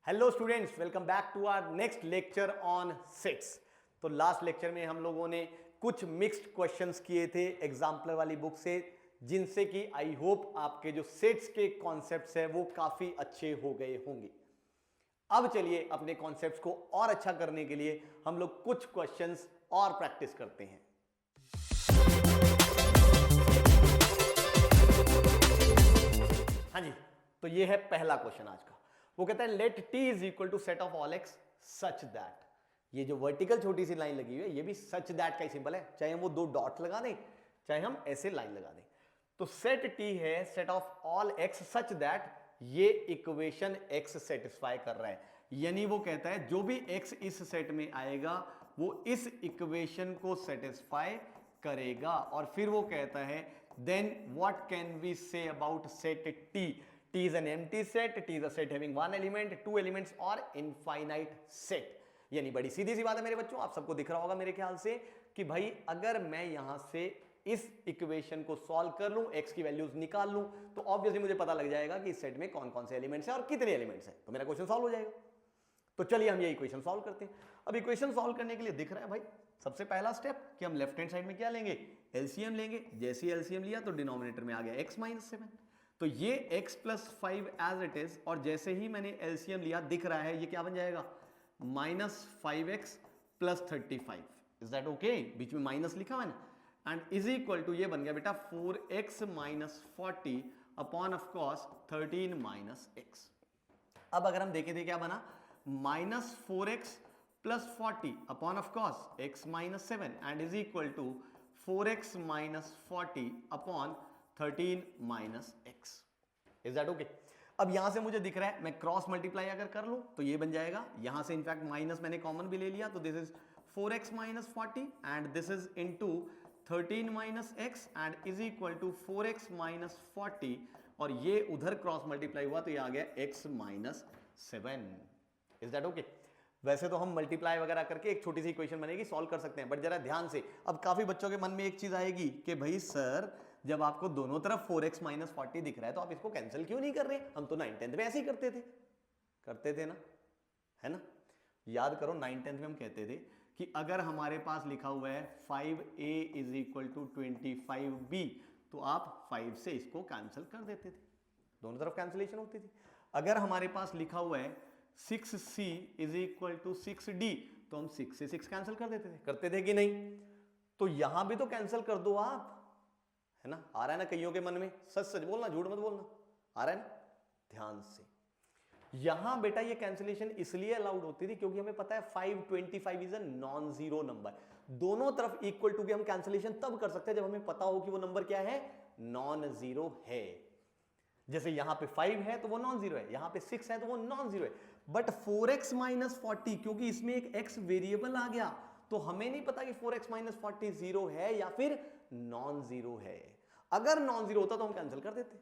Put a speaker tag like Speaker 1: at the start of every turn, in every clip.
Speaker 1: Hello students, welcome back to our next lecture on sets. तो last lecture में हम लोगों ने कुछ मिक्स्ड क्वेश्चंस किए थे एग्जाम्पलर वाली बुक से, जिनसे कि आई होप आपके जो सेट्स के कॉन्सेप्ट्स है वो काफी अच्छे हो गए होंगे। अब चलिए अपने कॉन्सेप्ट्स को और अच्छा करने के लिए हम लोग कुछ क्वेश्चंस और प्रैक्टिस करते हैं। हाँ जी, तो ये है पहला क्वेश्चन आज का। वो कहता है let T is equal to set of all x such that. ये जो वर्टिकल छोटी सी लाइन लगी हुई है ये भी सच दैट का ही सिंबल है, चाहे हम वो दो डॉट लगा दें चाहे हम ऐसे लाइन लगा दें। तो सेट टी है set of all x such that ये इक्वेशन एक्स सेटिस्फाई कर रहा है, यानी वो कहता है जो भी एक्स इस सेट में आएगा वो इस इक्वेशन को सेटिस्फाई करेगा। और फिर वो कहता है then what can we say about set T. T is an empty set, T is a set having one element, two elements और infinite set। यानी बड़ी सीधी सी बात है मेरे बच्चों, आप सबको दिख रहा होगा मेरे ख्याल से कि भाई अगर मैं यहां से इस इक्वेशन को सॉल्व कर लूं, x की वैल्यूज निकाल लूं, तो ऑब्वियसली मुझे पता लग जाएगा कि इस सेट में कौन कौन से एलिमेंट्स हैं और कितने एलिमेंट्स हैं, तो मेरा क्वेश्चन सॉल्व हो जाएगा। तो चलिए हम ये इक्वेशन सॉल्व करते हैं। अब इक्वेशन सॉल्व करने के लिए दिख रहा है भाई सबसे पहला स्टेप कि हम लेफ्ट हैंड साइड में क्या लेंगे, एलसीएम लेंगे। जैसे ही एलसीएम लिया तो डिनोमिनेटर में आ गया x माइनस 7, तो ये x plus 5 as it is, और जैसे ही मैंने एलसीएम लिया दिख रहा है ये क्या बन जाएगा minus 5x plus 35। Is that okay? बीच में माइनस लिखा हुआ है ना, एंड इज इक्वल टू ये बन गया बेटा 4x minus 40 upon of course 13 minus x। अब अगर हम देखें थे क्या बना, minus 4x plus 40 upon of course x minus 7 and is equal to 4x minus 40 upon 13 minus x। Is that okay? अब यहां से मुझे दिख रहा है मैं क्रॉस मल्टीप्लाई अगर कर लूं तो ये बन जाएगा, यहां से इनफैक्ट माइनस मैंने कॉमन भी ले लिया, तो this is 4x minus 40 and this is into 13 minus x and is equal to 4x minus 40, और ये उधर क्रॉस मल्टीप्लाई हुआ तो ये आ गया x minus 7। Is that okay? वैसे तो हम मल्टीप्लाई वगैरह करके एक छोटी सी इक्वेशन बनेगी, सॉल्व कर सकते हैं, बट जरा ध्यान से, अब काफी बच्चों के मन में एक चीज आएगी कि भाई सर जब आपको दोनों तरफ 4x माइनस 40 दिख रहा है तो आप इसको कैंसिल क्यों नहीं कर रहे? हम तो 9th-10th में ऐसे ही करते थे ना, है ना? याद करो 9th-10th में हम कहते थे कि अगर हमारे पास लिखा हुआ है 5a is equal to 25b तो आप 5 से इसको कैंसिल कर देते थे, दोनों तरफ कैंसिलेशन होती थी। अगर हमारे पास लिखा हुआ है 6c is equal to 6d तो हम 6 से 6 कैंसिल कर देते थे, करते थे कि नहीं? तो यहां भी तो कैंसिल कर दो आप, है ना? आ रहा है ना कईयों के मन में? सच सच बोलना, झूठ मत बोलना, आ रहा है ना? ध्यान से, यहां बेटा ये कैंसिलेशन इसलिए अलाउड होती थी क्योंकि हमें पता है 525 is a non zero number. दोनों तरफ इक्वल टू के हम कैंसिलेशन तब कर सकते हैं जब हमें पता हो कि वो नंबर क्या है, नॉन जीरो है। जैसे यहां पे 5 है तो वो नॉन जीरो है, यहां पे 6 है तो वो नॉन जीरो है। बट 4x माइनस 40 क्योंकि इसमें एक x वेरिएबल आ गया तो हमें नहीं पता कि 4x माइनस 40 जीरो है या फिर नॉन जीरो है। अगर नॉन जीरो होता तो हम कैंसिल कर देते,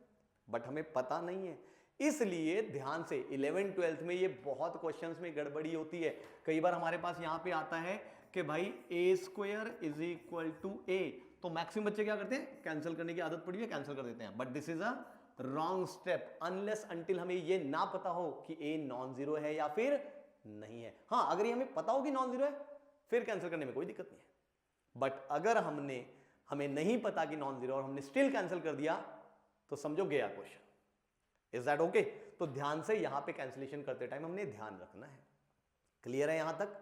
Speaker 1: बट हमें पता नहीं है, इसलिए ध्यान से 11th-12th में ये बहुत क्वेश्चंस में गड़बड़ी होती है। कई बार हमारे पास यहां पे आता है कि भाई a square is equal to a, तो मैक्सिमम बच्चे क्या करते हैं, कैंसिल करने की आदत पड़ी है, कैंसिल कर देते हैं। But this is a wrong step unless until हमें ये ना पता हो कि a नॉन जीरो है या फिर नहीं है। हाँ, अगर ये हमें पता हो कि नॉन जीरो है फिर कैंसिल करने में कोई दिक्कत नहीं है, बट अगर हमें नहीं पता कि नॉन जीरो और हमने स्टिल कैंसिल कर दिया तो समझो गया क्वेश्चन। Is that okay? तो ध्यान से यहां पे कैंसिलेशन करते टाइम हमने ध्यान रखना है। क्लियर है यहां तक?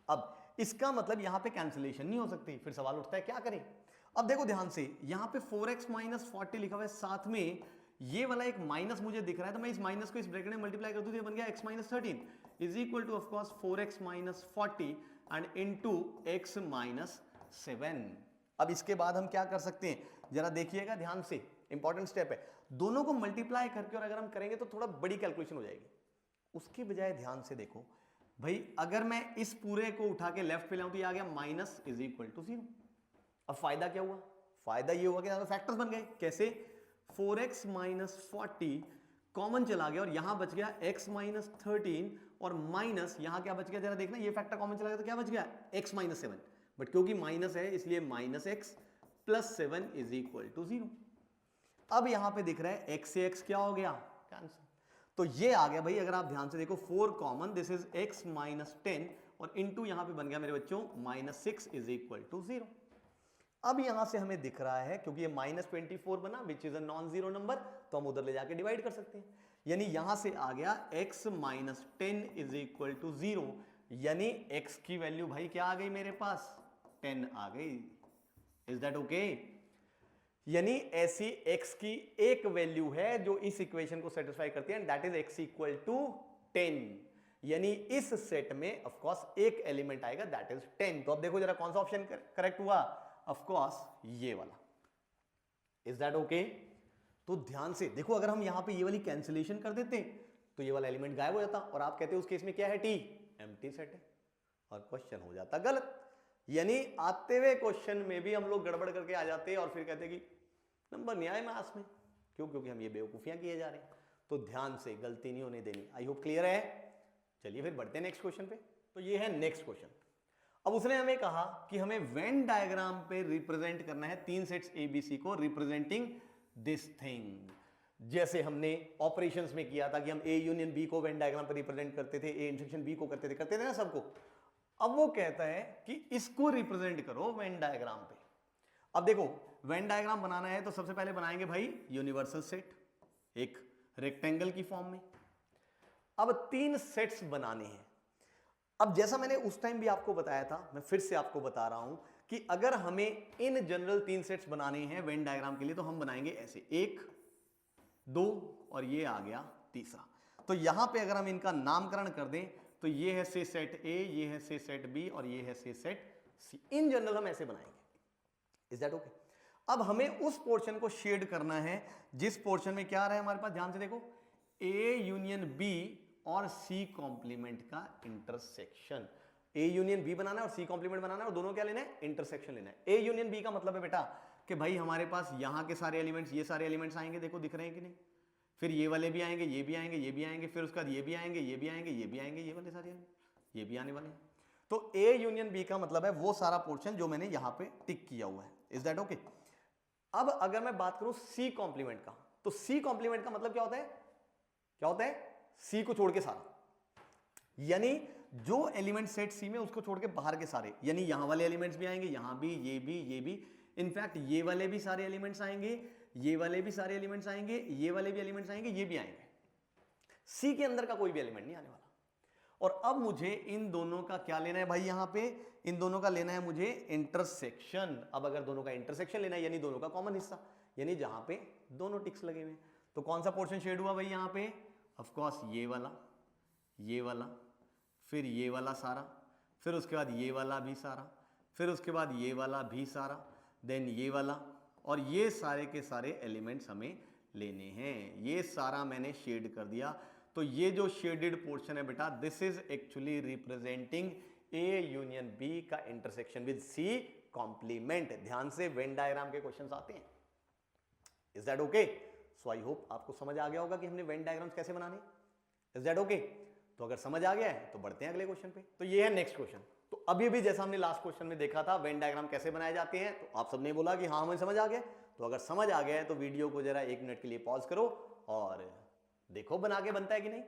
Speaker 1: अब इसका मतलब यहां पे कैंसिलेशन नहीं हो सकती, फिर सवाल उठता है क्या करें। अब देखो ध्यान से, यहां पे 4x माइनस 40 लिखा हुआ है, साथ में ये वाला एक माइनस मुझे दिख रहा है, तो मैं इस माइनस को इस ब्रैकेट में मल्टीप्लाई कर दूं तो ये बन गया x minus 13 is equal two of course 4x minus 40 and into x minus 7। अब इसके बाद हम क्या कर सकते हैं, जरा देखिएगा ध्यान से, इंपॉर्टेंट स्टेप है। दोनों को मल्टीप्लाई करके और अगर हम करेंगे तो थोड़ा बड़ी कैलकुलेशन हो जाएगी, उसकी बजाय ध्यान से देखो भाई, अगर मैं इस पूरे को उठा के लेफ्ट पे लाऊं तो ये आ गया माइनस इज इक्वल टू 0। अब फायदा क्या हुआ? फायदा ये हुआ कि फैक्टर्स बन गए। कैसे? 4x माइनस 40 कॉमन चला गया और यहां बच गया x माइनस 13 और माइनस यहां क्या बच गया, जरा देखना, ये फैक्टर कॉमन चला गया तो क्या बच गया, x माइनस 7, बट क्योंकि माइनस है इसलिए minus x plus 7 is equal to 0। अब यहां पे दिख रहा है x से x क्या हो गया, कैंसिल। तो ये आ गया भाई, अगर आप ध्यान से देखो 4 common, this is x minus 10 और इनटू यहां पे बन गया मेरे बच्चों -6 इज इक्वल टू 0। अब यहां से हमें दिख रहा है क्योंकि ये -24 बना which is a non zero number, तो हम उधर ले जाके डिवाइड कर सकते हैं। यानी यहां से आ गया x minus 10 is equal to 0, यानी x की वैल्यू भाई क्या आ गई मेरे पास, 10 आ गई। Is that okay? यानी ऐसी x की एक वैल्यू है जो इस इक्वेशन को सेटिस्फाई करती है, that is x equal to 10। यानी इस सेट में ऑफ कोर्स एक एलिमेंट आएगा दैट इज 10। तो अब देखो जरा कौन सा ऑप्शन करेक्ट हुआ, ऑफ कोर्स ये वाला। Is that okay? तो ध्यान से देखो, अगर हम यहां पे ये वाली कैंसिलेशन कर देते तो ये वाला एलिमेंट गायब हो जाता और आप कहते हो उस केस में क्या है, टी एम्प्टी सेट है और क्वेश्चन हो जाता गलत। यानी आते हुए क्वेश्चन में भी हम लोग गड़बड़ करके आ जाते हैं और फिर कहते हैं कि नंबर नहीं आए मास में, क्यों? क्योंकि हम ये बेवकूफियां किए जा रहे हैं। तो ध्यान से, गलती नहीं होने देनी। आई होप क्लियर है। चलिए फिर बढ़ते हैं नेक्स्ट क्वेश्चन पे। तो ये है नेक्स्ट क्वेश्चन। अब उसने हमें कहा कि हमें वेन डायग्राम पे रिप्रेजेंट करना है 3 सेट्स एबीसी को रिप्रेजेंटिंग दिस थिंग, जैसे हमने ऑपरेशंस में किया था कि हम ए यूनियन बी को वेन डायग्राम पे रिप्रेजेंट करते थे, ए इंटरसेक्शन बी को करते थे ना सबको। अब वो कहता है कि इसको रिप्रेजेंट करो वेन डायग्राम पे। अब देखो, वेन डायग्राम बनाना है तो सबसे पहले बनाएंगे भाई यूनिवर्सल सेट, एक रेक्टेंगल की फॉर्म में। अब 3 सेट्स बनाने हैं। अब जैसा मैंने उस टाइम भी आपको बताया था, मैं फिर से आपको बता रहा हूं कि अगर हमें इन जनरल 3 सेट्स बनाने हैं वेन डायग्राम के लिए तो हम बनाएंगे ऐसे 1 2 और ये आ गया तीसरा। तो यहां पे अगर हम इनका नामकरण कर दें तो ये है से सेट ए, ये है से सेट बी और ये है से सेट सी। इन जनरल हम ऐसे बनाएंगे। Is that okay? अब हमें उस पोर्शन को शेड करना है जिस पोर्शन में क्या आ रहा है हमारे पास, ध्यान से देखो, ए यूनियन बी और सी कॉम्प्लीमेंट का इंटरसेक्शन। ए यूनियन बी बनाना है और सी कॉम्प्लीमेंट बनाना है और दोनों क्या लेना है, इंटरसेक्शन लेना है। ए यूनियन बी का मतलब है बेटा कि भाई हमारे पास यहां के सारे एलिमेंट्स, ये सारे एलिमेंट्स आएंगे, देखो दिख रहे हैं कि नहीं, फिर ये वाले भी आएंगे, ये भी आएंगे, ये भी आएंगे, फिर उसके बाद ये भी आएंगे, ये भी आएंगे, ये भी आएंगे, ये वाले सारे ये भी आने वाले हैं। तो ए यूनियन बी का मतलब है वो सारा पोर्शन जो मैंने यहां पे टिक किया हुआ है। Is that okay? अब अगर मैं बात करूं सी कॉम्प्लीमेंट का, तो सी कॉम्प्लीमेंट का मतलब क्या होता है, क्या होता है, सी को छोड़ के सारा, यानी जो एलिमेंट सेट सी में उसको छोड़ के बाहर के सारे, यानी यहां वाले एलिमेंट्स भी आएंगे, यहां भी, ये भी, इनफैक्ट ये वाले भी सारे एलिमेंट्स आएंगे, ये वाले भी सारे एलिमेंट्स आएंगे, ये वाले भी एलिमेंट्स आएंगे, ये भी आएंगे। सी के अंदर का कोई भी एलिमेंट नहीं आने वाला। और अब मुझे इन दोनों का क्या लेना है भाई, यहां पे इन दोनों का लेना है मुझे इंटरसेक्शन। अब अगर दोनों का इंटरसेक्शन लेना है यानी दोनों का कॉमन हिस्सा, यानी जहां पे दोनों टिक्स लगे हुए, तो कौन सा पोर्शन शेड हुआ भाई यहां पे, ऑफ कोर्स ये वाला, फिर ये वाला सारा, फिर उसके बाद ये वाला भी सारा, फिर उसके बाद ये वाला भी सारा, देन ये वाला, और ये सारे के सारे एलिमेंट्स हमें लेने हैं। ये सारा मैंने शेड कर दिया। तो ये जो शेडेड पोर्शन है बेटा, this is actually representing A union B का इंटरसेक्शन विद सी कॉम्प्लीमेंट। ध्यान से, वेन डायग्राम के क्वेश्चंस आते हैं। Is that okay? So I hope आपको समझ आ गया होगा कि हमने वेन डायग्राम्स कैसे बनाने। Is that okay? तो अगर समझ आ गया है तो बढ़ते हैं अगले क्वेश्चन पे। तो ये है नेक्स्ट क्वेश्चन। तो अभी भी जैसा हमने लास्ट क्वेश्चन में देखा था वेन डायग्राम कैसे बनाए जाते हैं, तो आप सबने बोला कि हाँ हमें समझ आ गया। तो अगर समझ आ गया है तो वीडियो को जरा 1 मिनट के लिए पॉज करो और देखो बना के बनता है कि नहीं।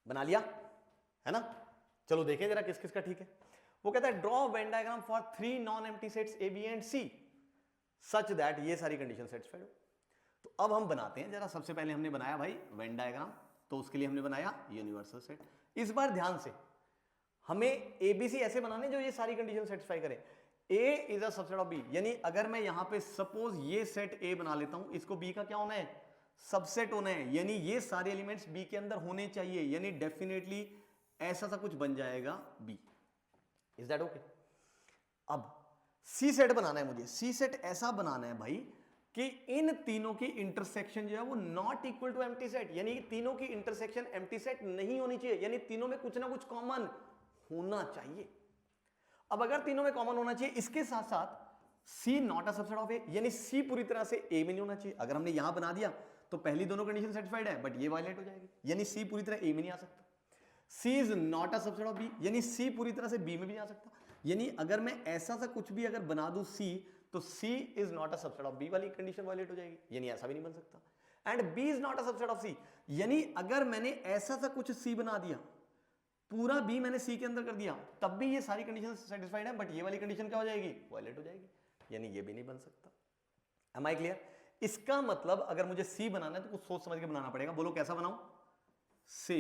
Speaker 1: बना लिया है ना? चलो देखें जरा किस किस का ठीक है। वो कहता है draw Venn diagram for 3 non empty sets A B and C such that ये सारी कंडीशन सेटिस्फाइड हो। तो अब हम बनाते हैं जरा। सबसे पहले हमने बनाया भाई वेन डायग्राम, तो उसके लिए हमने बनाया यूनिवर्सल सेट। इस बार ध्यान से, हमें एबीसी ऐसे बनाने जो ये सारी कंडीशन सेटिस्फाई करे। A is a subset of B, यानी अगर मैं यहां पे सपोज ये सेट ए बना लेता हूं, इसको बी का क्या होना है, सबसेट होना है, यानी ये सारे एलिमेंट्स बी के अंदर होने चाहिए, यानी डेफिनेटली ऐसा सा कुछ बन जाएगा बी। Is that okay? अब सी सेट बनाना है मुझे। सी सेट ऐसा बनाना है भाई कि इन तीनों की इंटरसेक्शन जो है वो not equal to empty set, यानी तीनों की इंटरसेक्शन एम्प्टी सेट नहीं होनी चाहिए, यानी तीनों में कुछ ना कुछ कॉमन होना चाहिए। अब अगर तीनों में कॉमन होना चाहिए, इसके साथ साथ सी नॉट अ सबसेट ऑफ ए, यानी सी पूरी तरह से ए में नहीं होना चाहिए। अगर हमने यहां बना दिया तो पहली दोनों कंडीशन सेटिस्फाइड है, बट ये वायलेट हो जाएगी, यानी सी पूरी तरह ए में नहीं आ सकता। C is not a subset of B, यानी सी पूरी तरह से बी में भी नहीं आ सकता। यानी अगर मैं ऐसा सा कुछ भी अगर बना दूं सी, तो C is not a subset of B वाली कंडीशन वायलेट हो जाएगी, यानी ऐसा भी नहीं बन सकता। And B is not a subset of C. यानी अगर मैंने ऐसा सा कुछ सी बना दिया, पूरा बी मैंने सी के अंदर कर दिया, तब भी ये सारी कंडीशन सेटिस्फाइड है, बट ये वाली कंडीशन क्या हो जाएगी, वायलेट हो जाएगी, यानी ये भी नहीं बन सकता। Am I clear? इसका मतलब अगर मुझे सी बनाना है तो कुछ सोच समझ के बनाना पड़ेगा। बोलो कैसा बनाऊं? से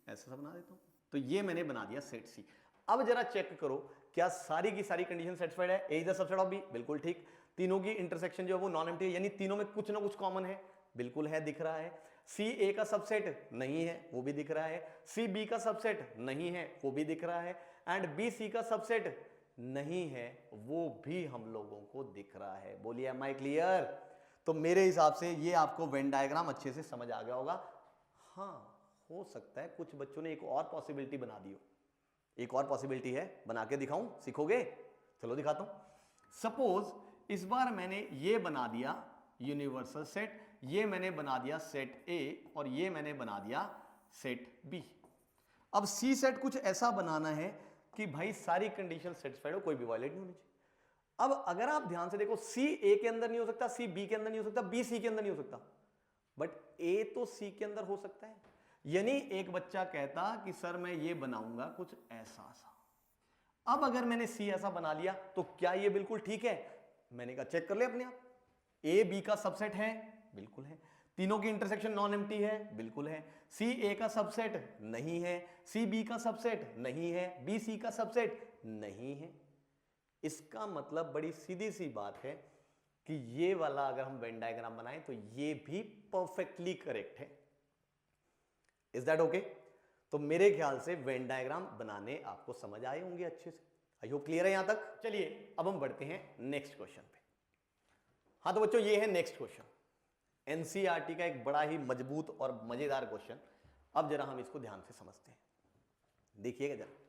Speaker 1: ऐसा सा बना देता हूं। तो ये मैंने बना दिया सेट सी। अब जरा चेक करो क्या सारी की सारी कंडीशन सेटिस्फाइड है? A is the subset of B, बिल्कुल ठीक। तीनों की इंटरसेक्शन जो है वो नॉन एम्प्टी है, यानी तीनों में कुछ ना कुछ कॉमन है, बिल्कुल है, दिख रहा है। सी ए का सबसेट नहीं है, वो भी दिख रहा है। सी बी का सबसेट नहीं है, वो भी दिख रहा है। एंड बी सी का सबसेट नहीं है, वो भी हम लोगों को दिख रहा है। बोलिए एम आई क्लियर? तो मेरे हिसाब से ये आपको वेन डायग्राम अच्छे से समझ आ गया होगा। हाँ, हो सकता है कुछ बच्चों ने एक और पॉसिबिलिटी बना दी हो। एक और पॉसिबिलिटी है, बना के दिखाऊं? सीखोगे? चलो दिखाता हूं। सपोज इस बार मैंने ये बना दिया यूनिवर्सल सेट, ये मैंने बना दिया सेट ए, और ये मैंने बना दिया सेट बी। अब सी सेट कुछ ऐसा बनाना है कि भाई सारी कंडीशन सेटिस्फाइड हो, कोई भी वायलेट नहीं होनी चाहिए। अब अगर आप ध्यान से देखो, सी ए के अंदर नहीं हो सकता, सी बी के अंदर नहीं हो सकता, बी सी के अंदर नहीं हो सकता, बट ए तो सी के अंदर हो सकता है। यानी एक बच्चा कहता कि सर मैं ये बनाऊंगा कुछ ऐसा सा। अब अगर मैंने सी ऐसा बना लिया तो क्या ये बिल्कुल ठीक है? मैंने कहा चेक कर ले अपने आप, ए बी का सबसेट है, बिल्कुल है। तीनों की इंटरसेक्शन नॉन एम्प्टी है, बिल्कुल है। सी ए का सबसेट नहीं है, सी बी का सबसेट नहीं है, बी सी का सबसेट नहीं है। इसका मतलब बड़ी सीधी सी बात है कि ये वाला अगर हम वेन डायग्राम बनाएं तो ये भी परफेक्टली करेक्ट है। Is that okay? तो मेरे ख्याल से वेन डायग्राम बनाने आपको समझ आए होंगे अच्छे से। आई होप क्लियर है यहां तक। चलिए अब हम बढ़ते हैं नेक्स्ट क्वेश्चन पे। हाँ तो बच्चों ये है नेक्स्ट क्वेश्चन, एनसीईआरटी का एक बड़ा ही मजबूत और मजेदार क्वेश्चन। अब जरा हम इसको ध्यान से समझते हैं, देखिएगा जरा।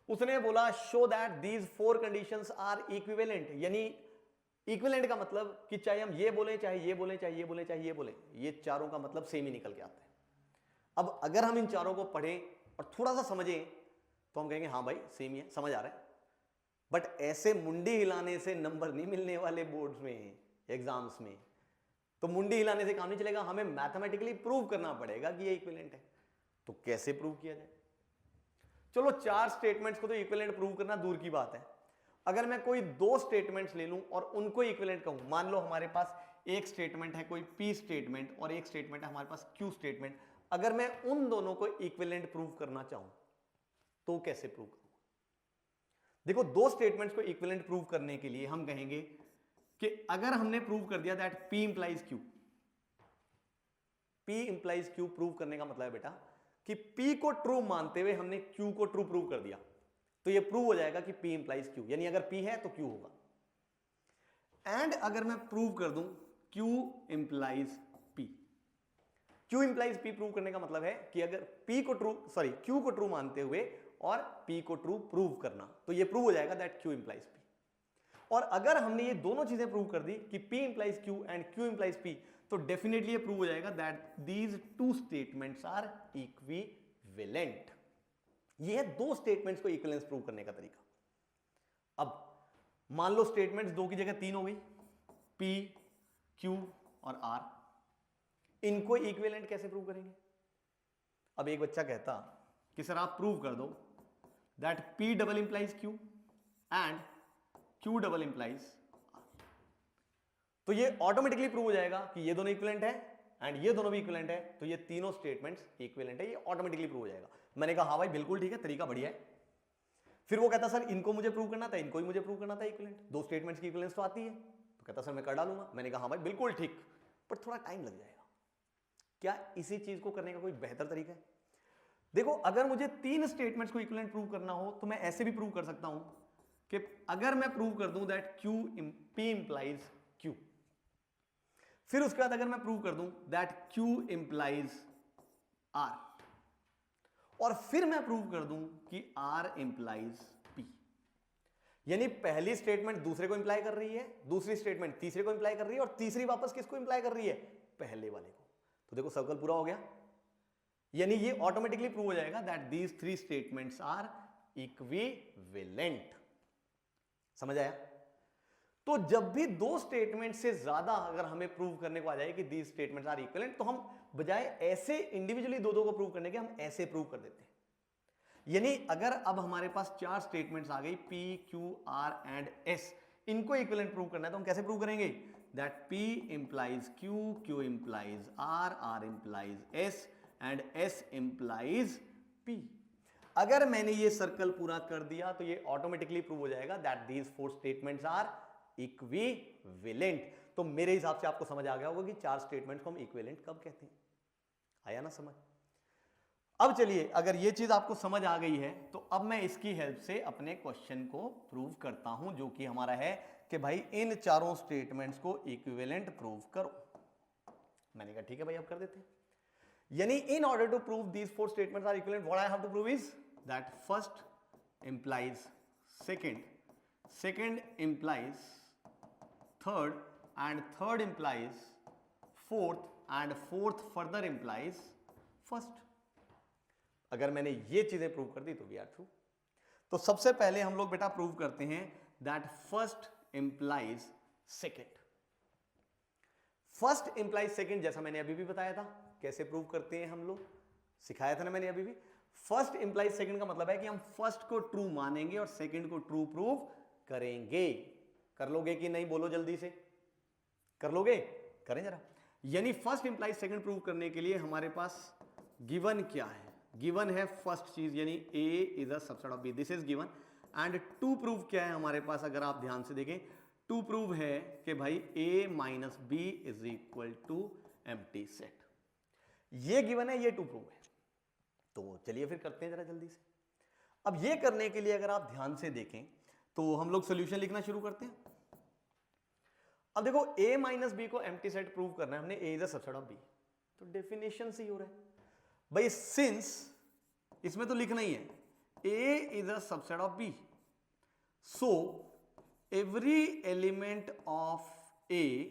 Speaker 1: उसने बोला show that these four conditions are equivalent. यानी इक्विवेलेंट का मतलब कि चाहे हम ये बोलें, चाहे ये बोलें, चाहे ये बोलें, चाहे ये बोलें, ये चारों का मतलब सेम ही निकल के आता है। अब अगर हम इन चारों को पढ़ें और थोड़ा सा समझें तो हम कहेंगे हाँ भाई सेम ही है, समझ आ रहा है। बट ऐसे मुंडी हिलाने से नंबर नहीं मिलने वाले बोर्ड्स में, एग्जाम्स में। तो मुंडी हिलाने से काम नहीं चलेगा, हमें मैथमेटिकली प्रूव करना पड़ेगा कि ये इक्विवेलेंट है। तो कैसे प्रूव किया जाए? चलो चार स्टेटमेंट्स को तो इक्विवेलेंट प्रूव करना दूर की बात है। अगर मैं कोई दो स्टेटमेंट्स ले लूं और उनको इक्विवेलेंट कहूं, मान लो हमारे पास एक स्टेटमेंट है कोई पी स्टेटमेंट और एक स्टेटमेंट है हमारे पास क्यू स्टेटमेंट। अगर मैं उन दोनों को इक्विवेलेंट प्रूव करना चाहूं तो कैसे प्रूव करूंगा? देखो दो स्टेटमेंट्स को इक्विवेलेंट प्रूव करने के लिए हम कहेंगे कि अगर हमने प्रूव कर दिया that P implies Q, P implies Q prove करने का मतलब है बेटा कि P को ट्रू मानते हुए हमने Q को ट्रू प्रूव कर दिया, तो ये प्रूव हो जाएगा कि P इंप्लाइज Q, यानी अगर P है तो Q होगा। एंड अगर मैं प्रूव कर दूं Q implies P, Q implies P prove करने का मतलब है कि अगर Q को ट्रू मानते हुए और P को ट्रू प्रूव करना, तो ये प्रूव हो जाएगा दैट Q इंप्लाइज P। और अगर हमने ये दोनों चीजें प्रूव कर दी कि P implies Q and Q implies P, तो डेफिनेटली ये प्रूव हो जाएगा that these two statements are equivalent. ये है दो स्टेटमेंट्स को इक्विवेलेंस प्रूव करने का तरीका। अब मान लो स्टेटमेंट्स दो की जगह तीन हो गई, P, Q और R। इनको इक्विवेलेंट कैसे प्रूव करेंगे? अब एक बच्चा कहता कि सर आप प्रूव कर दो that P double implies Q and Q double implies R। तो ये ऑटोमेटिकली प्रूव हो जाएगा कि ये दोनों इक्विवेलेंट है एंड ये दोनों भी इक्विवेलेंट है, तो ये तीनों स्टेटमेंट्स इक्विवेलेंट है, ये ऑटोमेटिकली प्रूव हो जाएगा। मैंने कहा हाँ भाई बिल्कुल ठीक है, तरीका बढ़िया है। फिर वो कहता सर इनको मुझे प्रूव करना था, इनको ही मुझे प्रूव करना था इक्विवेलेंट, दो स्टेटमेंट्स की इक्विवेलेंस तो आती है। तो कहता सर मैं कर डालूंगा। मैंने कहा हाँ भाई बिल्कुल ठीक, पर थोड़ा टाइम लग जाएगा। क्या इसी चीज को करने का कोई बेहतर तरीका है? देखो अगर मुझे तीन स्टेटमेंट्स को इक्विवेलेंट प्रूव करना हो तो मैं ऐसे भी प्रूव कर सकता हूं कि अगर मैं प्रूव कर दूं दैट P इंप्लाइज Q, फिर उसके बाद अगर मैं प्रूव कर दूं दैट Q इंप्लाइज R, और फिर मैं प्रूव कर दूं कि R इंप्लाइज P, यानी पहली स्टेटमेंट दूसरे को इंप्लाई कर रही है, दूसरी स्टेटमेंट तीसरे को इंप्लाई कर रही है और तीसरी वापस किसको इंप्लाई कर रही है? पहले वाले को। तो देखो सर्कल पूरा हो गया, यानी ये ऑटोमेटिकली प्रूव हो जाएगा that these three statements are equivalent. समझ आया? तो जब भी दो स्टेटमेंट से ज्यादा अगर हमें प्रूव करने को आ जाए कि दीज स्टेटमेंट्स आर इक्विवेलेंट, तो हम बजाय ऐसे इंडिविजुअली दो दो को प्रूव करने के हम ऐसे प्रूव कर देते हैं। यानी अगर अब हमारे पास चार स्टेटमेंट्स आ गई P, Q, R and S, इनको इक्विवेलेंट प्रूव करना है तो हम कैसे प्रूव करेंगे? That P implies Q, Q implies R, R implies S and S implies P। अगर मैंने ये सर्कल पूरा कर दिया तो ये ऑटोमेटिकली प्रूव हो जाएगा that these four statements are equivalent. तो मेरे हिसाब से आपको समझ आ गया होगा कि चार स्टेटमेंट्स को हम इक्विवेलेंट कब कहते हैं। आया ना समझ? अब चलिए, अगर ये चीज आपको समझ आ गई है तो अब मैं इसकी हेल्प से अपने क्वेश्चन को प्रूव करता हूं, जो कि हमारा है कि भाई इन चारों स्टेटमेंट्स को इक्विवेलेंट प्रूव करो। मैंने कहा ठीक है भाई, अब कर देते हैं। यानी in order to prove these four statements are equivalent, what I have to prove is that first implies second, second implies third and third implies fourth and fourth further implies first. अगर मैंने ये चीजें prove कर दी तो we are true. तो सबसे पहले हम लोग बेटा प्रूव करते हैं that first implies second. First implies second, जैसा मैंने अभी भी बताया था कैसे प्रूव करते हैं हम लोग, सिखाया था ना मैंने अभी भी। फर्स्ट इंप्लाइज सेकंड का मतलब है कि हम फर्स्ट को ट्रू मानेंगे और सेकंड को ट्रू प्रूव करेंगे। कर लोगे कि नहीं? बोलो जल्दी से, कर लोगे? करें जरा। यानी फर्स्ट इंप्लाइज सेकंड प्रूव करने के लिए हमारे पास गिवन क्या है? गिवन है फर्स्ट चीज, यानी A is a subset of B, this is given. And to prove क्या है हमारे पास? अगर आप ध्यान से देखें, टू प्रूव है कि भाई A minus B is equal to empty set. ये गिवन है, ये टू प्रूव है। तो चलिए फिर करते हैं जरा जल्दी से। अब ये करने के लिए अगर आप ध्यान से देखें तो हम लोग सोल्यूशन लिखना शुरू करते हैं। अब देखो, A माइनस B को एम्प्टी सेट प्रूव करना है हमने, A is a subset of B, तो डेफिनेशन से ही हो रहा है भाई। सिंस इसमें तो लिखना ही है A is a subset of B, so every element of A,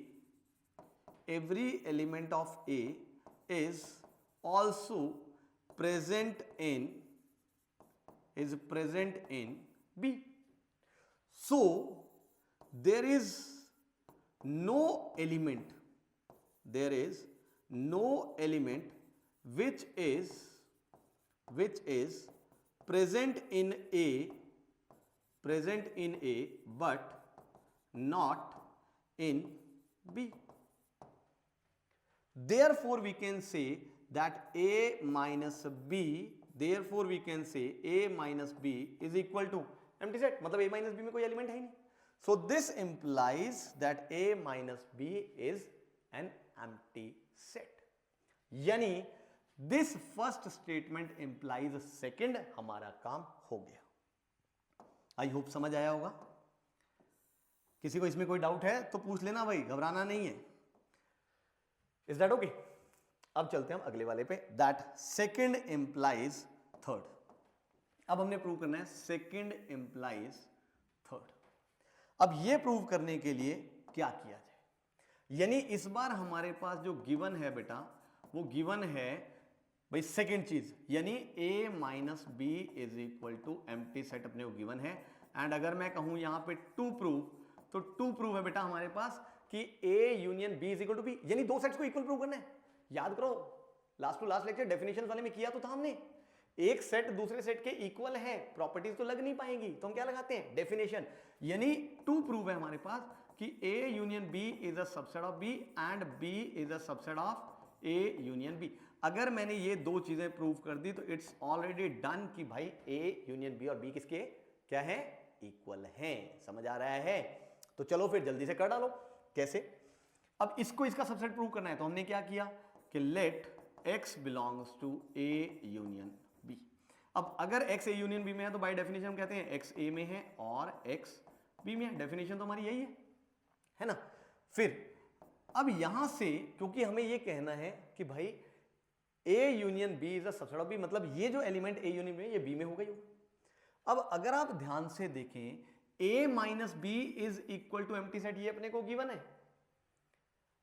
Speaker 1: every element of A is also present in B. So there is no element which is present in A but not in B. Therefore we can say that A minus B is equal to empty set, मतलब A minus B में कोई element है ही नहीं। So this implies that A minus B is an empty set. यानी this first statement implies second, हमारा काम हो गया। आई होप समझ आया होगा। किसी को इसमें कोई डाउट है तो पूछ लेना भाई, घबराना नहीं है। Is that okay? अब चलते हैं हम अगले वाले पे, दैट सेकंड इंप्लाइज थर्ड। अब हमने प्रूव करना है सेकंड इंप्लाइज थर्ड। अब ये प्रूव करने के लिए क्या किया जाए? यानी इस बार हमारे पास जो गिवन है बेटा, वो गिवन है भाई सेकंड चीज, यानी A minus B is equal to empty set अपने को गिवन है। एंड अगर मैं कहूं यहां पे टू प्रूव, तो टू प्रूव है बेटा हमारे पास कि A union B is equal to B, यानी दो सेट्स को इक्वल प्रूव करना है। याद करो, last to last lecture definition वाले में किया तो था हमने, एक सेट दूसरे सेट के इक्वल है, प्रॉपर्टीज तो लग नहीं पाएंगी, तो हम क्या लगाते हैं? डेफिनेशन। यानी टू प्रूव है हमारे पास कि A union B is a subset of B and B is a subset of A union B। अगर मैंने ये दो चीजें प्रूव कर दी तो इट्स ऑलरेडी डन कि भाई A यूनियन B और B किसके क्या है? इक्वल हैं। समझ आ रहा है? तो चलो फिर जल्दी से कर डालो। कैसे? अब इसको इसका सबसेट प्रूव करना है, तो हमने क्या किया कि let X belongs to A union B। अब अगर X A यूनियन B में है तो बाय डेफिनेशन हम कहते हैं X A में है और X B में है। डेफिनेशन तो हमारी यही है ना? फिर अब यहां से क्योंकि हमें ये कहना है कि भाई A union B is a subset of B, मतलब ये जो एलिमेंट A यूनियन B है ये B में हो गई होगा। अब अगर आप ध्यान से देखें, A minus B is equal to empty set, ये अपने को गिवन है।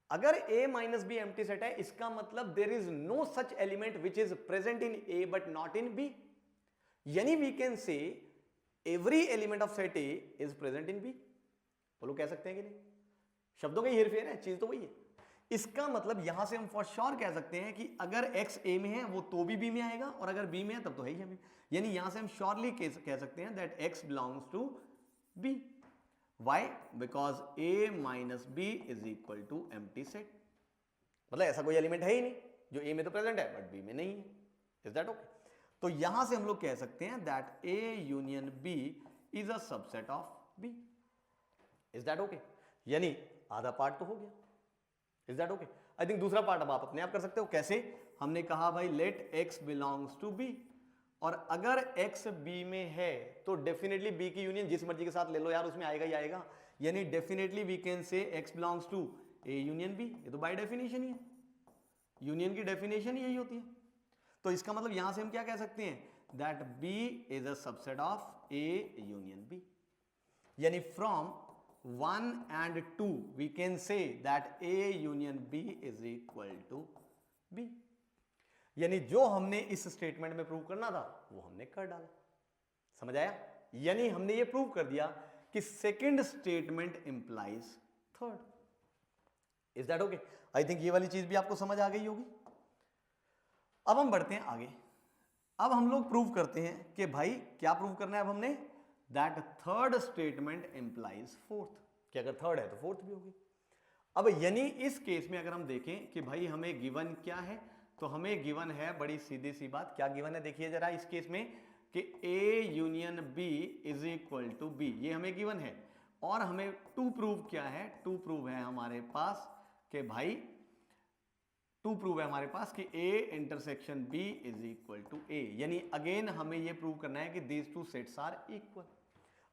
Speaker 1: अगर A minus B empty set है, इसका मतलब there is no such element which is present in A but not in B। यानी we can say every element of set A is present in B। बोलो कह सकते हैं कि नहीं? शब्दों का ही हेरफेर है, चीज तो वही है। इसका मतलब यहां से हम फॉर श्योर कह सकते हैं कि अगर x a में है वो तो भी b में आएगा, और अगर b में है तब तो है ही है b। यानी यहां से हम श्योरली कह सकते हैं that x belongs to b। Why? Because a minus b is equal to empty set। मतलब ऐसा कोई एलिमेंट है ही नहीं जो a में तो प्रेजेंट है बट b में नहीं है। Is that okay? तो यहां से हम लोग कह सकते हैं that a union b is a subset of b। Is that okay? यानी आधा पार्ट तो हो गया। Is that okay? I think दूसरा पार्ट अब आप अपने आप कर सकते हो। कैसे? हमने कहा भाई let x belongs to b, और अगर x b में है तो डेफिनेटली b की यूनियन जिस मर्जी के साथ ले लो यार, उसमें आएगा ही आएगा। यानी definitely we can say x belongs to a union b। ये तो बाय डेफिनेशन ही है, यूनियन की डेफिनेशन यही होती है। तो इसका मतलब यहां से हम क्या कह सकते हैं that b is a subset of a union b। यानी from 1 and 2 we can say that A union B is equal to B। यानी जो हमने इस स्टेटमेंट में प्रूव करना था वो हमने कर डाला। समझ आया? यानी हमने ये प्रूव कर दिया कि second statement implies third. Is that okay? I think ये वाली चीज भी आपको समझ आ गई होगी। अब हम बढ़ते हैं आगे। अब हम लोग प्रूव करते हैं कि भाई क्या प्रूव करना है अब हमने that third statement implies fourth, कि अगर थर्ड है तो फोर्थ भी होगी। अब यानी इस केस में अगर हम देखें कि भाई हमें गिवन क्या है, तो हमें गिवन है बड़ी सीधी सी बात। क्या गिवन है देखिए जरा इस केस में कि A union B is equal to B, ये हमें गिवन है। और हमें टू प्रूव क्या है? टू प्रूव है हमारे पास कि भाई टू प्रूव है हमारे पास कि A intersection B is equal to A। यानी अगेन हमें ये प्रूव करना है कि these two sets are equal.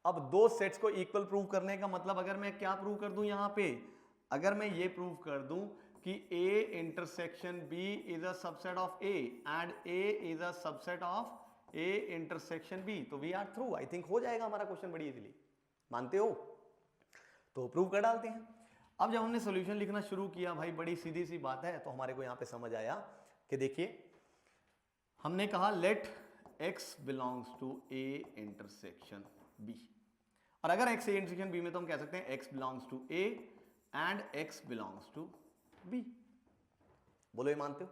Speaker 1: अब दो सेट्स को इक्वल प्रूव करने का मतलब अगर मैं क्या प्रूव कर दूं यहां पे, अगर मैं ये प्रूव कर दूं कि A intersection B is a subset of A and A is a subset of A intersection B, तो we are through. I think हो जाएगा हमारा क्वेश्चन बड़ी इजीली। मानते हो? तो प्रूव कर डालते हैं। अब जब हमने सॉल्यूशन लिखना शुरू किया भाई बड़ी सीधी सी बात है, तो हमारे को यहां पे समझ आया कि देखिए हमने कहा let x belongs to A intersection B, और अगर x A इंटरसेक्शन B में तो हम कह सकते हैं x belongs to A and x belongs to B। बोलो ये मानते हो?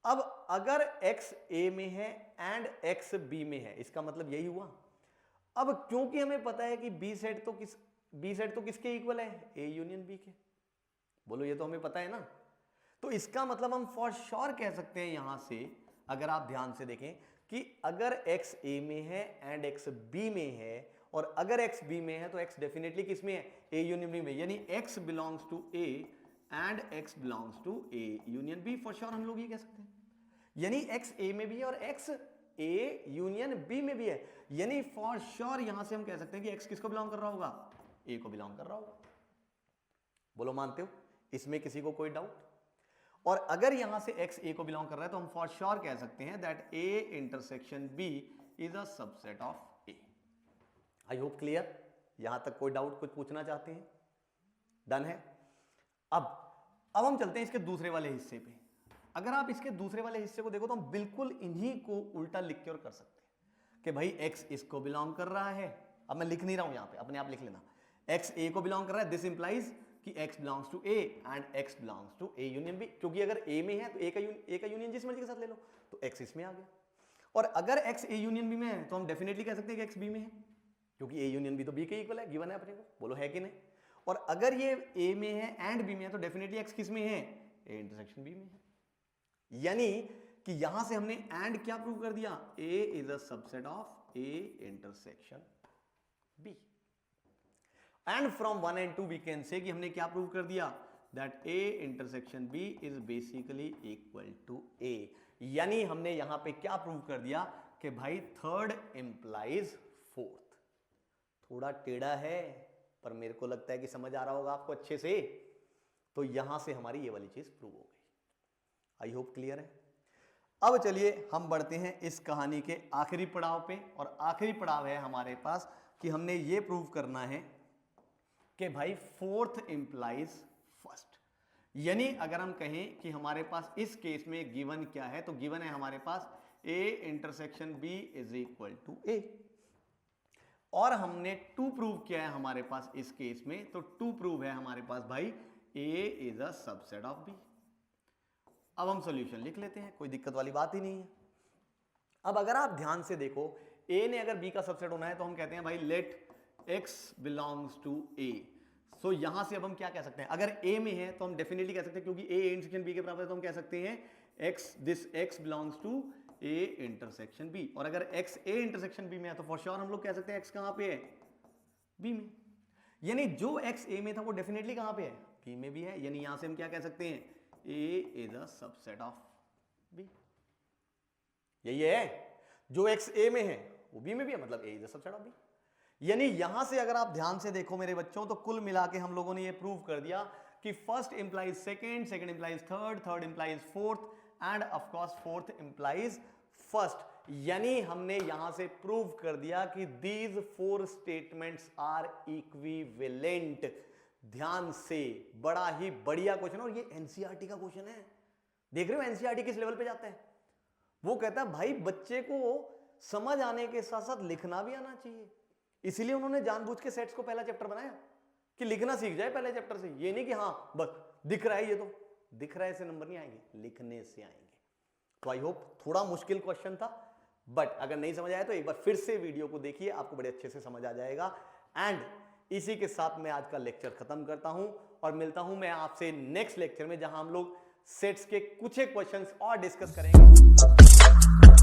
Speaker 1: अब अगर x A में है एंड x B में है, इसका मतलब यही हुआ। अब क्योंकि हमें पता है कि B सेट तो किसके इक्वल है? A यूनियन B के। बोलो ये तो हमें पता है ना। तो इसका मतलब हम फॉर श्योर कह सकते हैं यहां से, अगर आप ध्यान से देखें कि अगर x A में है एंड x B में है, और अगर x B में है तो x डेफिनेटली किस में है? A यूनियन B में। यानी x belongs to A and x belongs to A union B। For sure हम लोग ये कह सकते हैं। यानी x A में भी है और x A यूनियन B में भी है। यानी फॉर श्योर यहां से हम कह सकते हैं कि x किसको बिलोंग कर रहा होगा? A को बिलोंग कर रहा होगा। बोलो मानते हो? इसमें किसी को कोई डाउट? और अगर यहां से x A को बिलोंग कर रहा है तो हम फॉर श्योर कह सकते हैं that A intersection B is a subset of A। I hope clear? यहां तक कोई डाउट कुछ पूछना चाहते हैं? डन है? अब हम चलते हैं इसके दूसरे वाले हिस्से पे। अगर आप इसके दूसरे वाले हिस्से को देखो तो हम बिल्कुल इन्हीं को उल्टा लिख के और कर सकते हैं कि भाई x इसको बिलोंग कर रहा है। अब मैं लिख नहीं रहा हूं यहां पे, अपने आप लिख लेना। x A को बिलोंग कर रहा है, दिस इंप्लाइज कि x belongs to A and x belongs to A union B। क्योंकि अगर A में है तो A का यूनियन जिस मर्जी के साथ ले लो, तो x इसमें आ गया। और अगर x A यूनियन B में है तो हम डेफिनेटली कह सकते हैं कि x B में है, क्योंकि A यूनियन B तो B के इक्वल है, गिवन है अपने को। बोलो है कि नहीं? और अगर ये A में है एंड B में है तो डेफिनेटली x किस में है? A इंटरसेक्शन B में है। यानी कि यहां से हमने एंड क्या प्रूव कर दिया? A is a subset of A intersection B। And from 1 and 2 we can say कि हमने क्या प्रूव कर दिया? That A intersection B is basically equal to A। यानी हमने यहां पे क्या प्रूव कर दिया कि भाई थर्ड इंप्लाइज फोर्थ। थोड़ा टेढ़ा है पर मेरे को लगता है कि समझ आ रहा होगा आपको अच्छे से। तो यहां से हमारी ये वाली चीज प्रूव हो गई। आई होप क्लियर है? अब चलिए हम बढ़ते हैं इस कहानी के आखिरी पड़ाव पे, और आखिरी पड़ाव है हमारे पास कि हमने ये प्रूव करना है कि भाई फोर्थ इंप्लाइज फर्स्ट। यानी अगर हम कहें कि हमारे पास इस केस में गिवन क्या है, तो गिवन है हमारे पास A intersection B is equal to A। और हमने टू प्रूव किया है हमारे पास इस केस में, तो टू प्रूव है हमारे पास भाई A is a subset of B। अब हम सॉल्यूशन लिख लेते हैं, कोई दिक्कत वाली बात ही नहीं है। अब अगर आप ध्यान से देखो, A ने अगर B का सबसेट होना है तो हम कहते हैं भाई let X belongs to A। So यहां से अब हम क्या कह सकते हैं, अगर A में है तो हम डेफिनेटली कह सकते हैं, क्योंकि A इंटरसेक्शन B के बराबर है, तो हम कह सकते हैं this X belongs to A intersection B। और अगर X A इंटरसेक्शन B में है तो फॉर श्योर हम लोग कह सकते हैं X कहां पे है, B में। यानी जो X A में था वो डेफिनेटली कहां पे है, B में भी है। यानी यहां से हम क्या कह सकते हैं, A is a subset of B। यही है, जो X A में है वो B में भी है, मतलब A is a subset of B। यानी यहां से अगर आप ध्यान से देखो मेरे बच्चों, तो कुल मिला के हम लोगों ने ये प्रूव कर दिया कि first implies second, second implies third, third implies fourth, and of course fourth implies first. यानी हमने यहां से प्रूव कर दिया कि these four statements are equivalent. ध्यान से, बड़ा ही बढ़िया क्वेश्चन, और ये एनसीईआरटी का क्वेश्चन है। देख रहे हो एनसीईआरटी किस लेवल पे जाता है। वो कहता है भाई बच्चे को समझ आने के साथ साथ लिखना भी आना चाहिए, इसीलिए उन्होंने जानबूझ के सेट्स को पहला चैप्टर बनाया कि लिखना सीख जाए पहले चैप्टर से। ये नहीं कि हाँ बस दिख रहा है, ये तो दिख रहा है से नंबर नहीं आएंगे, लिखने से आएंगे। तो आई होप थोड़ा मुश्किल क्वेश्चन था, बट अगर नहीं समझ आया तो एक बार फिर से वीडियो को देखिए, आपको बड़े अच्छे से समझ आ जाएगा। एंड इसी के साथ मैं आज का लेक्चर खत्म करता हूं और मिलता हूं मैं आपसे नेक्स्ट लेक्चर में, जहां हम लोग सेट्स के कुछ एक क्वेश्चंस और डिस्कस करेंगे।